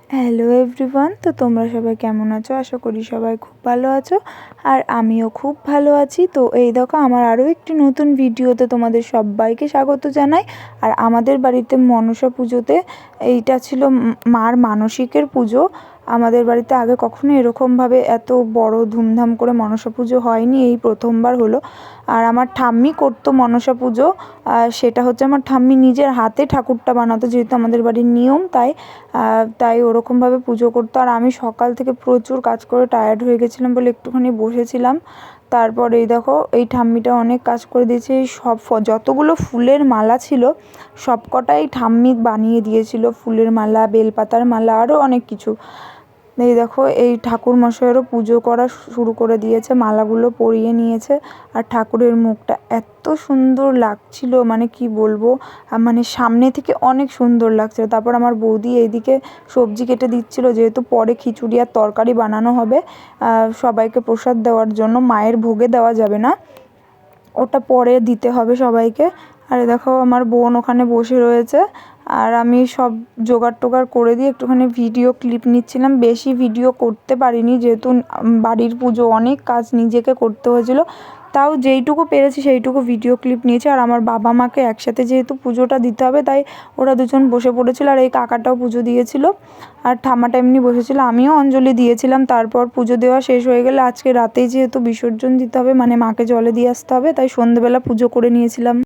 Hello everyone, তো তোমরা সবাই কেমন আছো? আশা করি সবাই খুব ভালো আছো আর আমিও খুব ভালো আছি। তো এই দেখো আমার আরও একটি নতুন ভিডিওতে তোমাদের সবাইকে স্বাগত জানাই। আর আমাদের বাড়িতে মনসা পুজোতে এইটা ছিল মার মানসিকের পুজো। আমাদের বাড়িতে আগে কখনো এরকমভাবে এত বড় ধুমধাম করে মনসা পুজো হয়নি, এই প্রথমবার হলো। আর আমার ঠাম্মি করতো মনসা পুজো, সেটা হচ্ছে আমার ঠাম্মি নিজের হাতে ঠাকুরটা বানাতো, যেহেতু আমাদের বাড়ির নিয়ম, তাই ওরকমভাবে পুজো করতো। আর আমি সকাল থেকে প্রচুর কাজ করে টায়ার্ড হয়ে গেছিলাম বলে একটুখানি বসেছিলাম। তারপর এই দেখো এই ঠাম্মিটা অনেক কাজ করে দিয়েছে। এই সব যতগুলো ফুলের মালা ছিল সব কটাই ঠাম্মি বানিয়ে দিয়েছিল, ফুলের মালা, বেলপাতার মালা, আরও অনেক কিছু। এই দেখো এই ঠাকুর মশাইয়েরও পুজো করা শুরু করে দিয়েছে, মালাগুলো পরিয়ে নিয়েছে। আর ঠাকুরের মুখটা এত সুন্দর লাগছিল, মানে কি বলবো, মানে সামনে থেকে অনেক সুন্দর লাগছিল। তারপর আমার বৌদি এইদিকে সবজি কেটে দিচ্ছিল, যেহেতু পরে খিচুড়ি আর তরকারি বানানো হবে সবাইকে প্রসাদ দেওয়ার জন্য। মায়ের ভোগে দেওয়া যাবে না, ওটা পরে দিতে হবে সবাইকে। আর দেখো আমার বোন ওখানে বসে রয়েছে আর আমি সব জোগাড় টোগাড় করে দিয়ে একটুখানি ভিডিও ক্লিপ নিচ্ছিলাম। বেশি ভিডিও করতে পারিনি, যেহেতু বাড়ির পুজো, অনেক কাজ নিজেকে করতে হয়েছিল। তাও যেইটুকু পেরেছি সেইটুকু ভিডিও ক্লিপ নিয়েছি। আর আমার বাবা মাকে একসাথে যেহেতু পুজোটা দিতে হবে, তাই ওরা দুজন বসে পড়েছিল। আর এই কাকাটাও পুজো দিয়েছিল আর ঠাম্মাটা এমনি বসেছিল, আমিও অঞ্জলি দিয়েছিলাম। তারপর পুজো দেওয়া শেষ হয়ে গেলে আজকে রাতেই যেহেতু বিসর্জন দিতে হবে, মানে মাকে জলে দিয়ে আসতে হবে, তাই সন্ধ্যেবেলা পুজো করে নিয়েছিলাম।